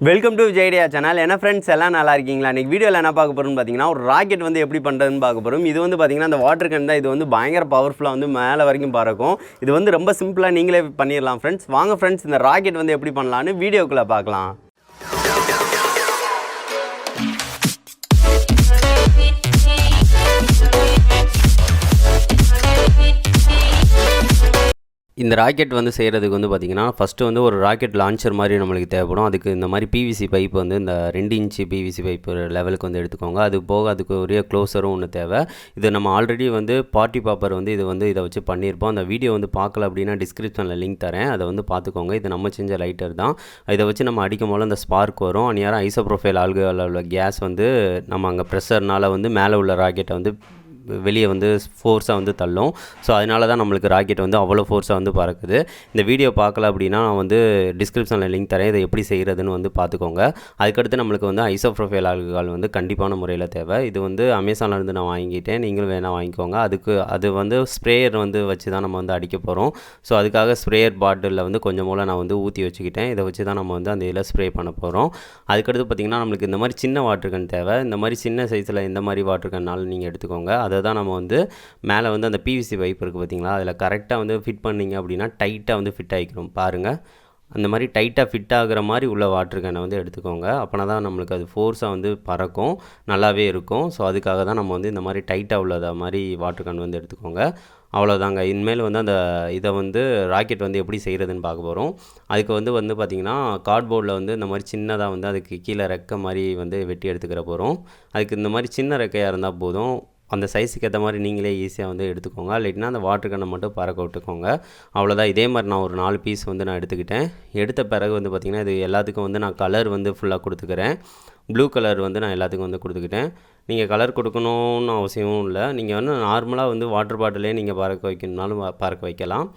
Welcome to Vijay channel. என்ன friends எல்லாம் நல்லா இருக்கீங்களா? இன்றைக்கி வீடியோவில் என்ன பார்க்க போகிறோம்னு பார்த்தீங்கன்னா ஒரு ராக்கெட் வந்து எப்படி பண்ணுறதுன்னு பார்க்க போகிறோம். இது வந்து பார்த்திங்கன்னா அந்த வாட்டர் கேன் தான். இது வந்து பயங்கர பவர்ஃபுல்லாக வந்து மேலே வரைக்கும் பறக்கும். இது வந்து ரொம்ப சிம்பிளாக நீங்களே பண்ணிடலாம் ஃப்ரெண்ட்ஸ். வாங்க ஃப்ரெண்ட்ஸ், இந்த ராக்கெட் வந்து எப்படி பண்ணலான்னு வீடியோக்குள்ளே பார்க்கலாம். இந்த ராக்கெட் வந்து செய்கிறதுக்கு வந்து பார்த்திங்கன்னா ஃபஸ்ட்டு வந்து ஒரு ராக்கெட் லான்ச்சர் மாதிரி நம்மளுக்கு தேவைப்படும். அதுக்கு இந்த மாதிரி பிவிசி பைப் வந்து இந்த 2 இன்ச்சு பிவிசி பைப்பு லெவலுக்கு வந்து எடுத்துக்கோங்க. அது போக அதுக்கு ஒரு க்ளோஸரும் ஒன்று தேவை. இது நம்ம ஆல்ரெடி வந்து பார்ட்டி பாப்பர் வந்து இதை வச்சு பண்ணியிருப்போம். அந்த வீடியோ வந்து பார்க்கல அப்படின்னா டிஸ்கிரிப்ஷனில் லிங்க் தரேன், அதை வந்து பார்த்துக்கோங்க. இது நம்ம செஞ்ச லைட்டர் தான். இதை வச்சு நம்ம அடிக்கும் போது அந்த ஸ்பார்க் வரும். அந்நேரம் ஐசோப்ரோஃபைல் ஆல்கஹாலில் உள்ள கேஸ் வந்து நம்ம அங்கே ப்ரெஷர்னால் வந்து மேலே உள்ள ராக்கெட்டை வந்து வெளியே வந்து ஃபோர்ஸாக வந்து தள்ளும். ஸோ அதனால தான் நம்மளுக்கு ராக்கெட் வந்து அவ்வளோ ஃபோர்ஸாக வந்து பறக்குது. இந்த வீடியோ பார்க்கல அப்படின்னா நான் வந்து டிஸ்கிரிப்ஷனில் லிங்க் தரேன், இதை எப்படி செய்கிறதுன்னு வந்து பார்த்துக்கோங்க. அதுக்கடுத்து நம்மளுக்கு வந்து ஐசோப்ரோஃபைல் ஆல்கஹால் வந்து கண்டிப்பான முறையில் தேவை. இது வந்து அமேசான்லேருந்து நான் வாங்கிட்டேன், நீங்களும் வேணால் வாங்கிக்கோங்க. அது வந்து ஸ்ப்ரேயர் வந்து வச்சு தான் நம்ம வந்து அடிக்க போகிறோம். ஸோ அதுக்காக ஸ்ப்ரேயர் பாட்டிலில் வந்து கொஞ்சம் போல் நான் வந்து ஊற்றி வச்சுக்கிட்டேன். இதை வச்சு தான் நம்ம வந்து அந்த இதில் ஸ்ப்ரே பண்ண போகிறோம். அதுக்கடுத்து பார்த்திங்கன்னா நம்மளுக்கு இந்த மாதிரி சின்ன வாட்டர் கேன் தேவை. இந்த மாதிரி சின்ன சைஸில் இந்த மாதிரி வாட்டர் கேன்னாலும் நீங்கள் எடுத்துக்கோங்க. அதை தான் நம்ம வந்து மேலே வந்து அந்த பிவிசி பைப் இருக்குது பார்த்திங்களா, அதில் கரெக்டாக வந்து ஃபிட் பண்ணிங்க அப்படின்னா டைட்டாக வந்து ஃபிட் ஆகிக்கிறோம். பாருங்கள், அந்த மாதிரி டைட்டாக ஃபிட் ஆகிற மாதிரி உள்ள வாட்டர் கேனை வந்து எடுத்துக்கோங்க. அப்போனா தான் நம்மளுக்கு அது ஃபோர்ஸாக வந்து பறக்கும், நல்லாவே இருக்கும். ஸோ அதுக்காக தான் நம்ம வந்து இந்த மாதிரி டைட்டாக உள்ளத மாதிரி வாட்டர் கேன் வந்து எடுத்துக்கோங்க. அவ்வளோதாங்க. இனிமேல் வந்து இதை வந்து ராக்கெட் வந்து எப்படி செய்கிறதுன்னு பார்க்க போகிறோம். அதுக்கு வந்து பார்த்திங்கன்னா கார்ட்போர்டில் வந்து இந்த மாதிரி சின்னதாக வந்து அதுக்கு கீழே ரெக்கை மாதிரி வந்து வெட்டி எடுத்துக்கிற போகிறோம். அதுக்கு இந்த மாதிரி சின்ன ரெக்கையாக இருந்தால் போதும். அந்த சைஸுக்கு ஏற்ற மாதிரி நீங்களே ஈஸியாக வந்து எடுத்துக்கோங்க. இல்லைன்னா அந்த வாட்டர் கேனை மட்டும் பறக்க விட்டுக்கோங்க. அவ்வளோதான். இதே மாதிரி நான் ஒரு 4 பீஸ் வந்து நான் எடுத்துக்கிட்டேன். எடுத்த பிறகு வந்து பார்த்திங்கன்னா இது எல்லாத்துக்கும் வந்து நான் கலர் வந்து ஃபுல்லாக கொடுத்துக்கிறேன். ப்ளூ கலர் வந்து நான் எல்லாத்துக்கும் வந்து கொடுத்துக்கிட்டேன். நீங்கள் கலர் கொடுக்கணுன்னு அவசியமும் இல்லை. நீங்கள் வந்து நார்மலாக வந்து வாட்டர் பாட்டிலே நீங்கள் பறக்க வைக்கணுன்னாலும் பறக்க வைக்கலாம்.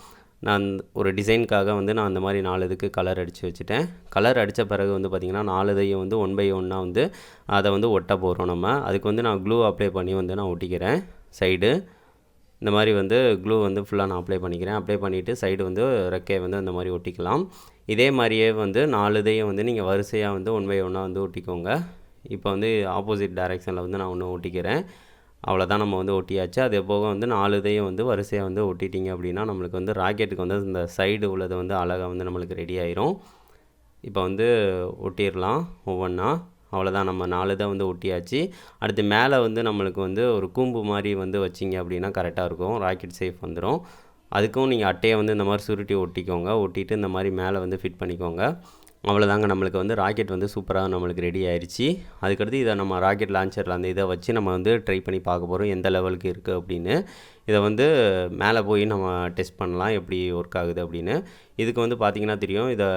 நான் ஒரு டிசைனுக்காக வந்து நான் அந்த மாதிரி 4 இதுக்கு கலர் அடித்து வச்சுட்டேன். கலர் அடித்த பிறகு வந்து பார்த்திங்கன்னா 4 இதையும் வந்து 1 பை 1 வந்து அதை வந்து ஒட்ட போகிறோம் நம்ம. அதுக்கு வந்து நான் க்ளூ அப்ளை பண்ணி வந்து நான் ஒட்டிக்கிறேன். சைடு இந்த மாதிரி வந்து க்ளூ வந்து ஃபுல்லாக நான் அப்ளை பண்ணிக்கிறேன். அப்ளை பண்ணிவிட்டு சைடு வந்து ரெக்கையை வந்து அந்த மாதிரி ஒட்டிக்கலாம். இதே மாதிரியே வந்து 4 இதையும் வந்து நீங்கள் வரிசையாக வந்து 1 பை 1 வந்து ஒட்டிக்கோங்க. இப்போ வந்து ஆப்போசிட் டைரெக்ஷனில் வந்து நான் ஒன்று ஒட்டிக்கிறேன். அவ்வளோதான், நம்ம வந்து ஒட்டியாச்சு. அதே போக வந்து 4 இதையும் வந்து வரிசையாக வந்து ஒட்டிட்டிங்க அப்படின்னா நம்மளுக்கு வந்து ராக்கெட்டுக்கு வந்து இந்த சைடு உள்ளது வந்து அழகாக வந்து நம்மளுக்கு ரெடி ஆயிரும். இப்போ வந்து ஒட்டிடலாம் ஒவ்வொன்றா. அவ்வளோதான், நம்ம 4 இதை வந்து ஒட்டியாச்சு. அடுத்து மேலே வந்து நம்மளுக்கு வந்து ஒரு கூம்பு மாதிரி வந்து வச்சிங்க அப்படின்னா கரெக்டாக இருக்கும், ராக்கெட் சேஃப் வந்துடும். அதுக்கும் நீங்கள் அட்டையை வந்து இந்த மாதிரி சுருட்டி ஒட்டிக்கோங்க. ஒட்டிட்டு இந்த மாதிரி மேலே வந்து ஃபிட் பண்ணிக்கோங்க. அவ்வளோதாங்க, நம்மளுக்கு வந்து ராக்கெட் வந்து சூப்பராக நம்மளுக்கு ரெடி ஆயிடுச்சு. அதுக்கடுத்து இதை நம்ம ராக்கெட் லான்ச்சரில் அந்த இதை வச்சு நம்ம வந்து ட்ரை பண்ணி பார்க்க போகிறோம் எந்த லெவலுக்கு இருக்குது அப்படின்னு. இதை வந்து மேலே போய் நம்ம டெஸ்ட் பண்ணலாம் எப்படி ஒர்க் ஆகுது அப்படின்னு. இதுக்கு வந்து பார்த்திங்கன்னா தெரியும், இதை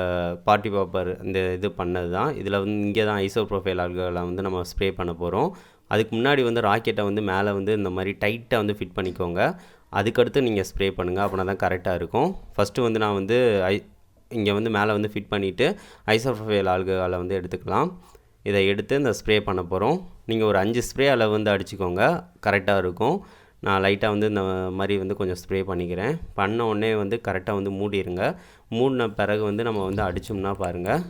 பார்ட்டி பாப்பர் இந்த இது பண்ணது தான். இதில் வந்து இங்கே தான் ஐசோப்ரோஃபைல் ஆல்கஹாலை வந்து நம்ம ஸ்ப்ரே பண்ண போகிறோம். அதுக்கு முன்னாடி வந்து ராக்கெட்டை வந்து மேலே வந்து இந்த மாதிரி டைட்டாக வந்து ஃபிட் பண்ணிக்கோங்க. அதுக்கடுத்து நீங்கள் ஸ்ப்ரே பண்ணுங்கள், அப்படின்னா தான் கரெக்டாக இருக்கும். ஃபஸ்ட்டு வந்து நான் வந்து இங்கே வந்து மேலே வந்து ஃபிட் பண்ணிவிட்டு ஐசோப்ரோஃபைல் ஆல்கஹாலை வந்து எடுத்துக்கலாம். இதை எடுத்து இந்த ஸ்ப்ரே பண்ண போகிறோம். நீங்கள் ஒரு 5 ஸ்ப்ரே அளவு வந்து அடிச்சுக்கோங்க, கரெக்டாக இருக்கும். நான் லைட்டாக வந்து இந்த மாதிரி வந்து கொஞ்சம் ஸ்ப்ரே பண்ணிக்கிறேன். பண்ண உடனே வந்து கரெக்டாக வந்து மூடிடுங்க. மூடின பிறகு வந்து நம்ம வந்து அடித்தோம்னா பாருங்கள்,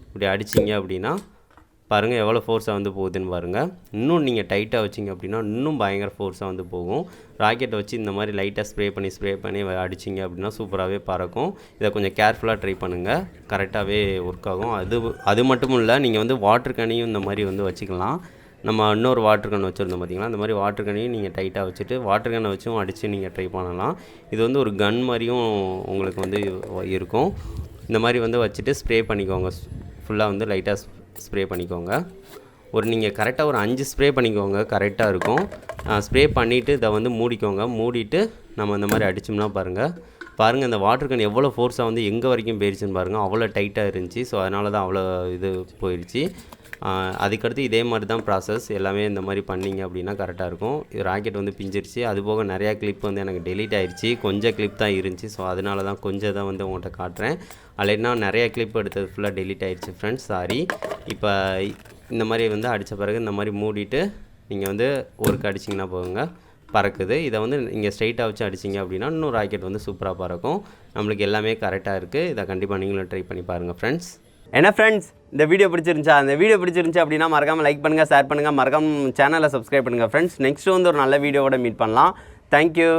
இப்படி அடிச்சிங்க அப்படின்னா பாருங்கள் எவ்வளோ ஃபோர்ஸாக வந்து போகுதுன்னு பாருங்கள். இன்னும் நீங்கள் டைட்டாக வச்சிங்க அப்படின்னா இன்னும் பயங்கர ஃபோர்ஸாக வந்து போகும். ராக்கெட்டை வச்சு இந்த மாதிரி லைட்டாக ஸ்ப்ரே பண்ணி அடிச்சிங்க அப்படின்னா சூப்பராகவே பறக்கும். இதை கொஞ்சம் கேர்ஃபுல்லாக ட்ரை பண்ணுங்கள், கரெக்டாகவே ஒர்க் ஆகும். அது மட்டும் இல்லை, நீங்கள் வந்து வாட்டர் கேனையும் இந்த மாதிரி வந்து வச்சுக்கலாம். நம்ம இன்னொரு வாட்டர் கேன் வச்சுருந்தோம் பார்த்திங்களா, அந்த மாதிரி வாட்டர் கேனையும் நீங்கள் டைட்டாக வச்சுட்டு வாட்டர் கேனை வச்சும் அடித்து நீங்கள் ட்ரை பண்ணலாம். இது வந்து ஒரு கன் மாதிரியும் உங்களுக்கு வந்து இருக்கும். இந்த மாதிரி வந்து வச்சுட்டு ஸ்ப்ரே பண்ணிக்கோங்க. ஃபுல்லாக வந்து லைட்டாக ஸ்ப்ரே பண்ணிக்கோங்க. நீங்கள் கரெக்டாக ஒரு 5 ஸ்ப்ரே பண்ணிக்கோங்க, கரெக்டாக இருக்கும். ஸ்ப்ரே பண்ணிவிட்டு இதை வந்து மூடிட்டு நம்ம இந்த மாதிரி அடித்தோம்னா பாருங்கள் இந்த வாட்டர் கேன் எவ்வளோ ஃபோர்ஸாக வந்து எங்கே வரைக்கும் போயிடுச்சுன்னு பாருங்கள். அவ்வளோ டைட்டாக இருந்துச்சு. ஸோ அதனால தான் அவ்வளோ இது போயிடுச்சு. அதுக்கடுத்து இதே மாதிரி தான் ப்ராசஸ் எல்லாமே இந்த மாதிரி பண்ணிங்க அப்படின்னா கரெக்டாக இருக்கும். இது ராக்கெட் வந்து பிஞ்சிருச்சு. அதுபோக நிறையா கிளிப் வந்து எனக்கு டெலீட் ஆகிடுச்சு, கொஞ்சம் கிளிப் தான் இருந்துச்சு. ஸோ அதனால தான் கொஞ்சம் தான் வந்து உங்கள்கிட்ட காட்டுறேன். இல்லைன்னா நிறையா கிளிப் எடுத்தது ஃபுல்லாக டெலீட் ஆகிடுச்சு ஃப்ரெண்ட்ஸ், சாரி. இப்போ இந்த மாதிரி வந்து அடித்த பிறகு இந்த மாதிரி மூடிட்டு நீங்கள் வந்து ஒர்க் அடிச்சிங்கன்னா போகுங்க, பறக்குது. இதை வந்து நீங்கள் ஸ்ட்ரைட்டாக வச்சு அடிச்சிங்க அப்படின்னா இன்னும் ராக்கெட் வந்து சூப்பராக பறக்கும். நம்மளுக்கு எல்லாமே கரெக்டாக இருக்குது. இதை கண்டிப்பாக நீங்களும் ட்ரை பண்ணி பாருங்கள் ஃப்ரெண்ட்ஸ். என்ன ஃப்ரெண்ட்ஸ், இந்த வீடியோ பிடிச்சிருந்துச்சு அப்படின்னா மறக்காமல் லைக் பண்ணுங்கள், ஷேர் பண்ணுங்கள், மறக்காம சேனலை சப்ஸ்கிரைப் பண்ணுங்கள் ஃப்ரெண்ட்ஸ். நெக்ஸ்ட்டு வந்து ஒரு நல்ல வீடியோவோட மீட் பண்ணலாம். தேங்க்யூ.